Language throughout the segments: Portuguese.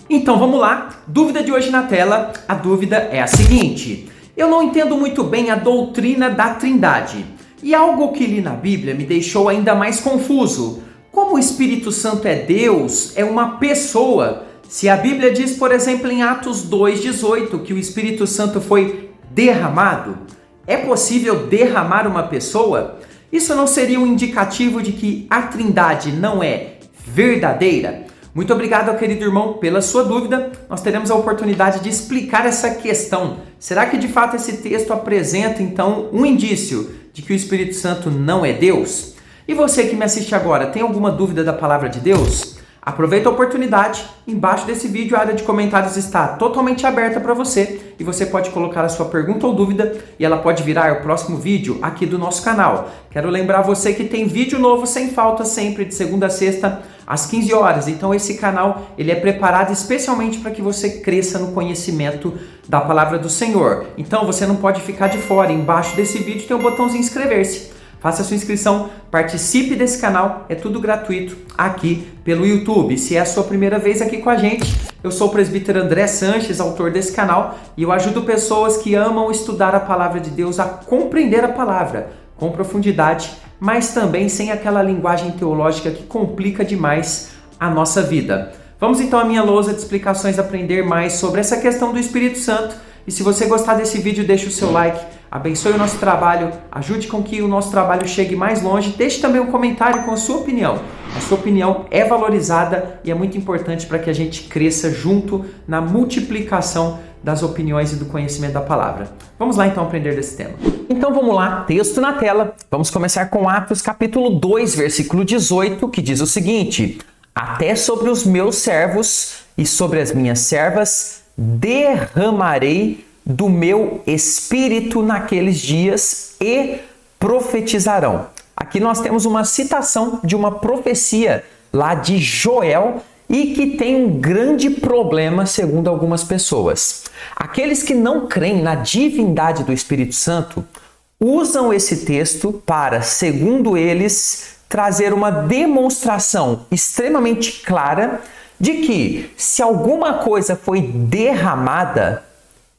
Então vamos lá, dúvida de hoje na tela, a dúvida é a seguinte: eu não entendo muito bem a doutrina da Trindade e algo que li na Bíblia me deixou ainda mais confuso. Como o Espírito Santo é Deus, é uma pessoa, se a Bíblia diz, por exemplo, em Atos 2,18 que o Espírito Santo foi derramado, é possível derramar uma pessoa? Isso não seria um indicativo de que a Trindade não é verdadeira? Muito obrigado, querido irmão, pela sua dúvida. Nós teremos a oportunidade de explicar essa questão. Será que de fato esse texto apresenta então um indício de que o Espírito Santo não é Deus? E você que me assiste agora, tem alguma dúvida da palavra de Deus? Aproveita a oportunidade, embaixo desse vídeo a área de comentários está totalmente aberta para você e você pode colocar a sua pergunta ou dúvida e ela pode virar o próximo vídeo aqui do nosso canal. Quero lembrar você que tem vídeo novo sem falta sempre de segunda a sexta às 15 horas, então esse canal ele é preparado especialmente para que você cresça no conhecimento da palavra do Senhor. Então você não pode ficar de fora, embaixo desse vídeo tem o botãozinho inscrever-se. Faça a sua inscrição, participe desse canal, é tudo gratuito aqui pelo YouTube. Se é a sua primeira vez aqui com a gente, eu sou o presbítero André Sanches, autor desse canal, e eu ajudo pessoas que amam estudar a palavra de Deus a compreender a palavra com profundidade, mas também sem aquela linguagem teológica que complica demais a nossa vida. Vamos então à minha lousa de explicações aprender mais sobre essa questão do Espírito Santo. E se você gostar desse vídeo, deixe o seu like, abençoe o nosso trabalho, ajude com que o nosso trabalho chegue mais longe, deixe também um comentário com a sua opinião. A sua opinião é valorizada e é muito importante para que a gente cresça junto na multiplicação das opiniões e do conhecimento da palavra. Vamos lá então aprender desse tema. Então vamos lá, texto na tela. Vamos começar com Atos capítulo 2, versículo 18, que diz o seguinte: até sobre os meus servos e sobre as minhas servas derramarei do meu espírito naqueles dias e profetizarão. Aqui nós temos uma citação de uma profecia lá de Joel e que tem um grande problema segundo algumas pessoas. Aqueles que não creem na divindade do Espírito Santo usam esse texto para, segundo eles, trazer uma demonstração extremamente clara de que se alguma coisa foi derramada,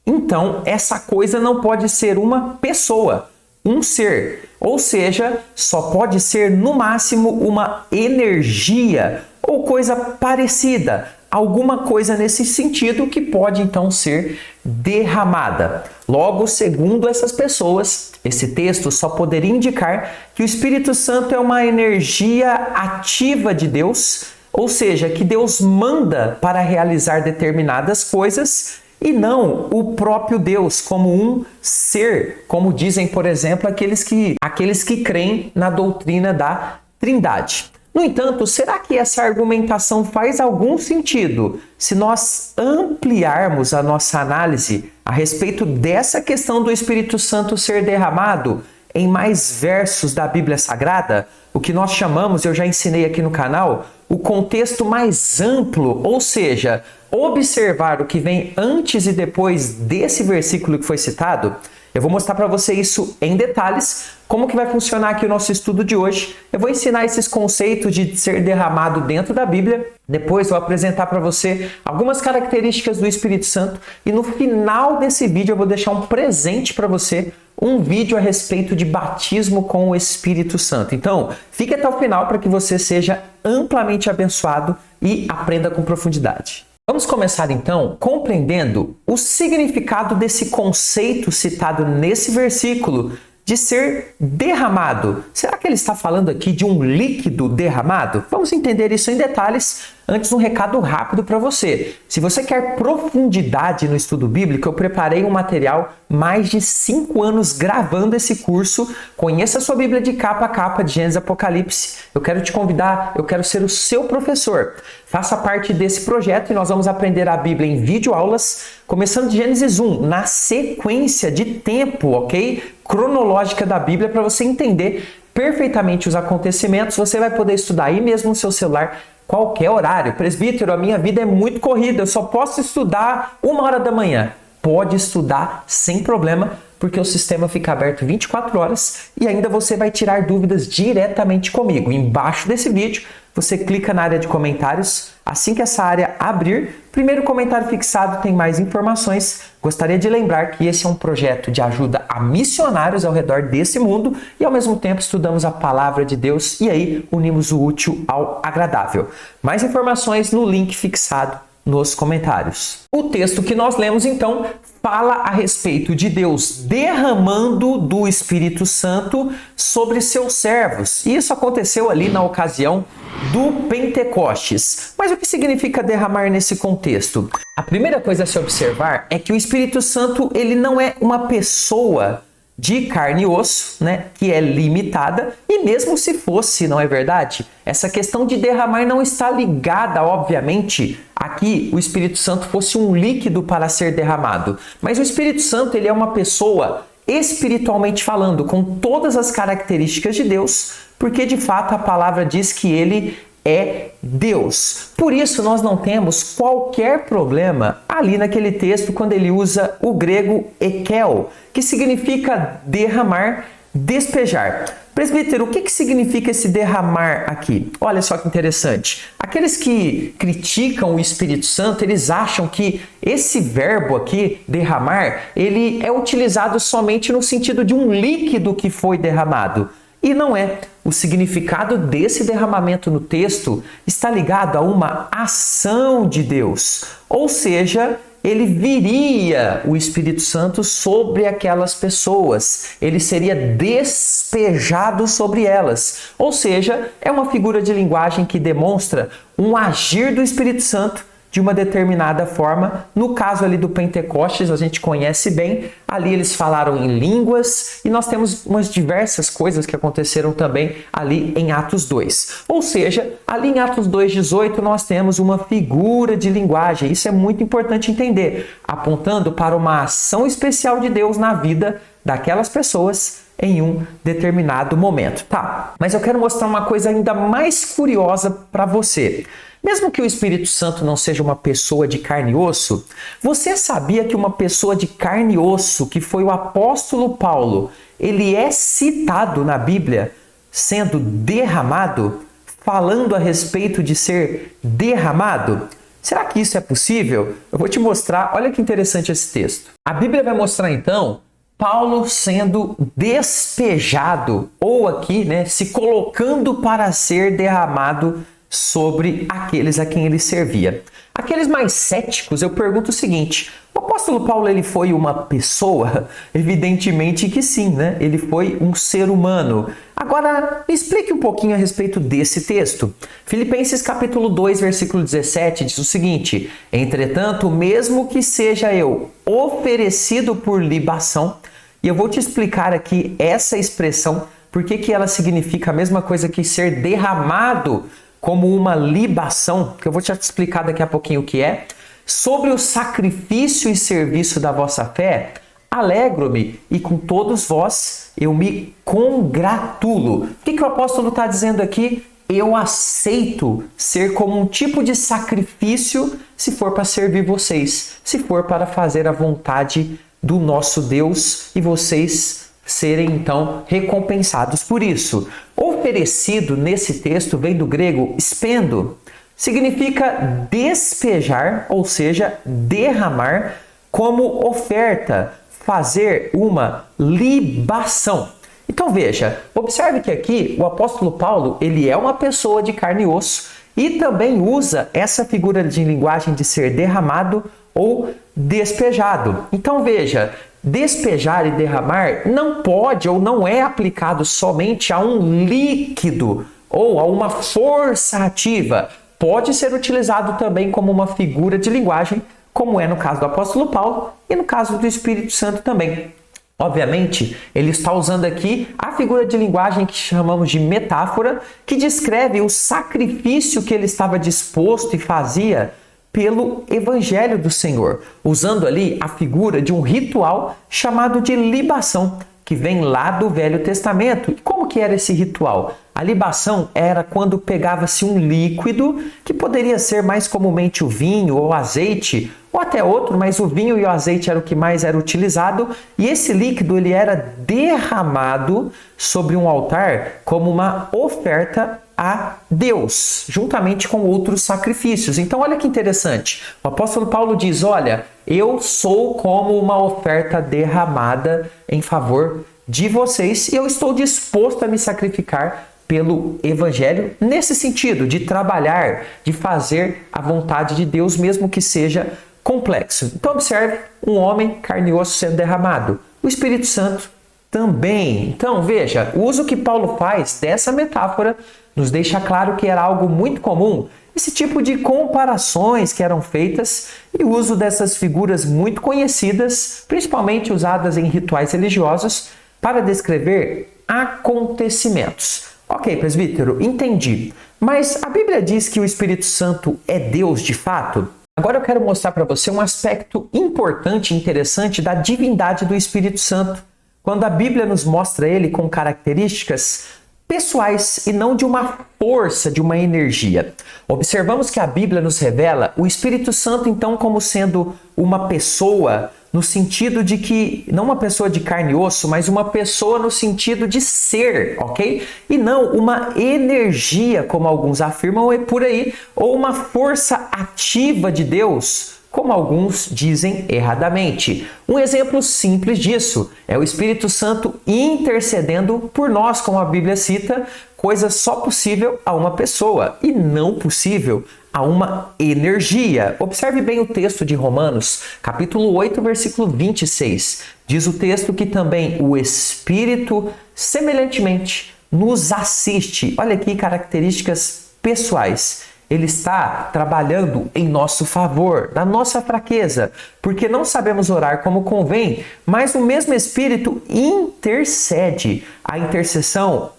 então essa coisa não pode ser uma pessoa, um ser. Ou seja, só pode ser no máximo uma energia ou coisa parecida, alguma coisa nesse sentido que pode então ser derramada. Logo, segundo essas pessoas, esse texto só poderia indicar que o Espírito Santo é uma energia ativa de Deus, ou seja, que Deus manda para realizar determinadas coisas e não o próprio Deus como um ser, como dizem, por exemplo, aqueles que creem na doutrina da Trindade. No entanto, será que essa argumentação faz algum sentido se nós ampliarmos a nossa análise a respeito dessa questão do Espírito Santo ser derramado em mais versos da Bíblia Sagrada? O que nós chamamos, eu já ensinei aqui no canal, o contexto mais amplo, ou seja, observar o que vem antes e depois desse versículo que foi citado. Eu vou mostrar para você isso em detalhes, como que vai funcionar aqui o nosso estudo de hoje. Eu vou ensinar esses conceitos de ser derramado dentro da Bíblia, depois vou apresentar para você algumas características do Espírito Santo e no final desse vídeo eu vou deixar um presente para você, um vídeo a respeito de batismo com o Espírito Santo. Então, fique até o final para que você seja amplamente abençoado e aprenda com profundidade. Vamos começar então compreendendo o significado desse conceito citado nesse versículo de ser derramado. Será que ele está falando aqui de um líquido derramado? Vamos entender isso em detalhes. Antes, um recado rápido para você. Se você quer profundidade no estudo bíblico, eu preparei um material mais de 5 anos gravando esse curso. Conheça a sua Bíblia de capa a capa, de Gênesis e Apocalipse. Eu quero te convidar, eu quero ser o seu professor. Faça parte desse projeto e nós vamos aprender a Bíblia em videoaulas, começando de Gênesis 1, na sequência de tempo, ok? Cronológica da Bíblia, para você entender perfeitamente os acontecimentos. Você vai poder estudar aí mesmo no seu celular, qualquer horário. Presbítero, a minha vida é muito corrida, eu só posso estudar 1h da manhã. Pode estudar sem problema, porque o sistema fica aberto 24 horas e ainda você vai tirar dúvidas diretamente comigo. Embaixo desse vídeo você clica na área de comentários. Assim que essa área abrir, primeiro comentário fixado tem mais informações. Gostaria de lembrar que esse é um projeto de ajuda a missionários ao redor desse mundo e ao mesmo tempo estudamos a palavra de Deus e aí unimos o útil ao agradável. Mais informações no link fixado nos comentários. O texto que nós lemos então fala a respeito de Deus derramando do Espírito Santo sobre seus servos. E isso aconteceu ali na ocasião do Pentecostes. Mas o que significa derramar nesse contexto? A primeira coisa a se observar é que o Espírito Santo ele não é uma pessoa de carne e osso, né, que é limitada, e mesmo se fosse, não é verdade? Essa questão de derramar não está ligada, obviamente, a que o Espírito Santo fosse um líquido para ser derramado. Mas o Espírito Santo, ele é uma pessoa espiritualmente falando, com todas as características de Deus, porque de fato a palavra diz que ele é Deus. Por isso nós não temos qualquer problema ali naquele texto quando ele usa o grego ekel, que significa derramar, despejar. Presbítero, o que significa esse derramar aqui? Olha só que interessante. Aqueles que criticam o Espírito Santo, eles acham que esse verbo aqui, derramar, ele é utilizado somente no sentido de um líquido que foi derramado. E não é. O significado desse derramamento no texto está ligado a uma ação de Deus. Ou seja, ele viria o Espírito Santo sobre aquelas pessoas. Ele seria despejado sobre elas. Ou seja, é uma figura de linguagem que demonstra um agir do Espírito Santo de uma determinada forma. No caso ali do Pentecostes, a gente conhece bem, ali eles falaram em línguas e nós temos umas diversas coisas que aconteceram também ali em Atos 2. Ou seja, ali em Atos 2:18 nós temos uma figura de linguagem, isso é muito importante entender, apontando para uma ação especial de Deus na vida daquelas pessoas em um determinado momento. Tá, mas eu quero mostrar uma coisa ainda mais curiosa para você. Mesmo que o Espírito Santo não seja uma pessoa de carne e osso, você sabia que uma pessoa de carne e osso, que foi o apóstolo Paulo, ele é citado na Bíblia sendo derramado, falando a respeito de ser derramado? Será que isso é possível? Eu vou te mostrar, olha que interessante esse texto. A Bíblia vai mostrar então Paulo sendo despejado, ou aqui, né, se colocando para ser derramado sobre aqueles a quem ele servia. Aqueles mais céticos, eu pergunto o seguinte: o apóstolo Paulo ele foi uma pessoa? Evidentemente que sim, né? Ele foi um ser humano. Agora, me explique um pouquinho a respeito desse texto. Filipenses capítulo 2, versículo 17 diz o seguinte: entretanto, mesmo que seja eu oferecido por libação, e eu vou te explicar aqui essa expressão, porque que ela significa a mesma coisa que ser derramado como uma libação, que eu vou te explicar daqui a pouquinho o que é. Sobre o sacrifício e serviço da vossa fé, alegro-me e com todos vós eu me congratulo. O que o apóstolo está dizendo aqui? Eu aceito ser como um tipo de sacrifício se for para servir vocês, se for para fazer a vontade do nosso Deus e vocês serem então recompensados por isso. Oferecido nesse texto vem do grego spendo, significa despejar, ou seja, derramar como oferta, fazer uma libação. Então veja, observe que aqui o apóstolo Paulo, ele é uma pessoa de carne e osso e também usa essa figura de linguagem de ser derramado ou despejado. Então veja, despejar e derramar não pode ou não é aplicado somente a um líquido ou a uma força ativa. Pode ser utilizado também como uma figura de linguagem, como é no caso do apóstolo Paulo e no caso do Espírito Santo também. Obviamente, ele está usando aqui a figura de linguagem que chamamos de metáfora, que descreve o sacrifício que ele estava disposto e fazia pelo Evangelho do Senhor, usando ali a figura de um ritual chamado de libação, que vem lá do Velho Testamento. E como que era esse ritual? A libação era quando pegava-se um líquido, que poderia ser mais comumente o vinho ou azeite, ou até outro, mas o vinho e o azeite era o que mais era utilizado, e esse líquido ele era derramado sobre um altar como uma oferta a Deus, juntamente com outros sacrifícios. Então, olha que interessante. O apóstolo Paulo diz, olha, eu sou como uma oferta derramada em favor de vocês e eu estou disposto a me sacrificar pelo evangelho nesse sentido, de trabalhar, de fazer a vontade de Deus, mesmo que seja complexo. Então, observe um homem carne e osso sendo derramado. O Espírito Santo também. Então, veja, o uso que Paulo faz dessa metáfora nos deixa claro que era algo muito comum, esse tipo de comparações que eram feitas e o uso dessas figuras muito conhecidas, principalmente usadas em rituais religiosos, para descrever acontecimentos. Ok, presbítero, entendi. Mas a Bíblia diz que o Espírito Santo é Deus de fato? Agora eu quero mostrar para você um aspecto importante e interessante da divindade do Espírito Santo, quando a Bíblia nos mostra ele com características pessoais e não de uma força, de uma energia. Observamos que a Bíblia nos revela o Espírito Santo então como sendo uma pessoa, no sentido de que, não uma pessoa de carne e osso, mas uma pessoa no sentido de ser, ok? E não uma energia, como alguns afirmam por aí, ou uma força ativa de Deus, como alguns dizem erradamente. Um exemplo simples disso é o Espírito Santo intercedendo por nós, como a Bíblia cita, coisa só possível a uma pessoa e não possível a uma energia. Observe bem o texto de Romanos, capítulo 8, versículo 26. Diz o texto que também o Espírito, semelhantemente, nos assiste. Olha aqui características pessoais. Ele está trabalhando em nosso favor, na nossa fraqueza, porque não sabemos orar como convém, mas o mesmo Espírito intercede. A intercessão,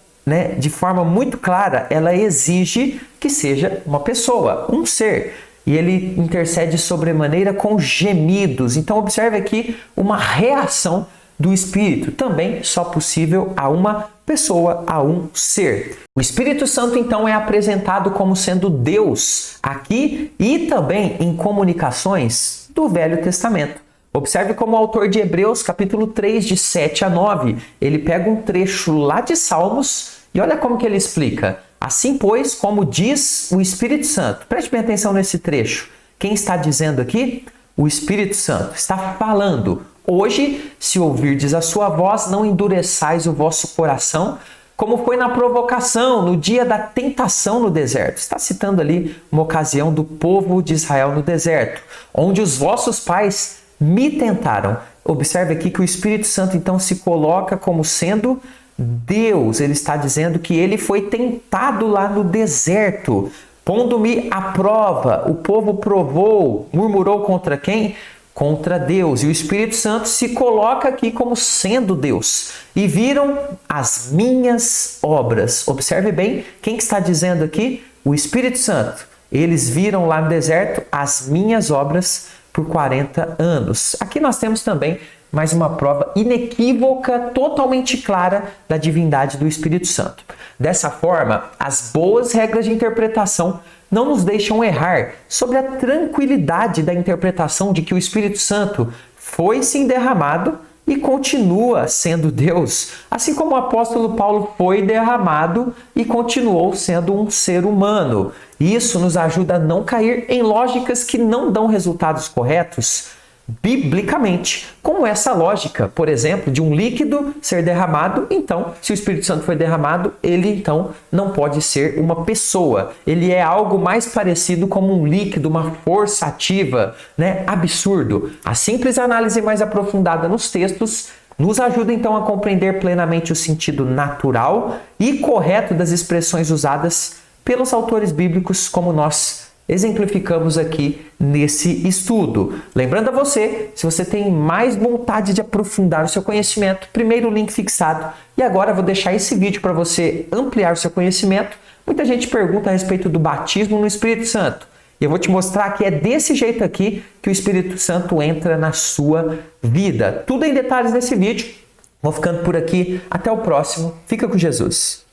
de forma muito clara, ela exige que seja uma pessoa, um ser. E ele intercede sobremaneira com gemidos. Então observe aqui uma reação do Espírito, também só possível a uma pessoa, a um ser. O Espírito Santo então é apresentado como sendo Deus aqui e também em comunicações do Velho Testamento. Observe como o autor de Hebreus, capítulo 3, de 7 a 9, ele pega um trecho lá de Salmos e olha como que ele explica. Assim, pois, como diz o Espírito Santo, preste bem atenção nesse trecho. Quem está dizendo aqui? O Espírito Santo está falando. Hoje, se ouvirdes a sua voz, não endureçais o vosso coração, como foi na provocação, no dia da tentação no deserto. Está citando ali uma ocasião do povo de Israel no deserto, onde os vossos pais me tentaram. Observe aqui que o Espírito Santo então se coloca como sendo Deus. Ele está dizendo que ele foi tentado lá no deserto, pondo-me à prova. O povo provou, murmurou contra quem? Contra Deus. E o Espírito Santo se coloca aqui como sendo Deus. E viram as minhas obras. Observe bem quem que está dizendo aqui? O Espírito Santo. Eles viram lá no deserto as minhas obras por 40 anos. Aqui nós temos também mais uma prova inequívoca, totalmente clara da divindade do Espírito Santo. Dessa forma, as boas regras de interpretação não nos deixam errar sobre a tranquilidade da interpretação de que o Espírito Santo foi sim derramado e continua sendo Deus, assim como o apóstolo Paulo foi derramado e continuou sendo um ser humano. Isso nos ajuda a não cair em lógicas que não dão resultados corretos biblicamente, como essa lógica, por exemplo, de um líquido ser derramado. Então, se o Espírito Santo foi derramado, ele então não pode ser uma pessoa. Ele é algo mais parecido como um líquido, uma força ativa, Absurdo. A simples análise mais aprofundada nos textos nos ajuda então a compreender plenamente o sentido natural e correto das expressões usadas pelos autores bíblicos, como nós exemplificamos aqui nesse estudo. Lembrando a você, se você tem mais vontade de aprofundar o seu conhecimento, primeiro link fixado. E agora eu vou deixar esse vídeo para você ampliar o seu conhecimento. Muita gente pergunta a respeito do batismo no Espírito Santo. E eu vou te mostrar que é desse jeito aqui que o Espírito Santo entra na sua vida. Tudo em detalhes nesse vídeo. Vou ficando por aqui. Até o próximo. Fica com Jesus.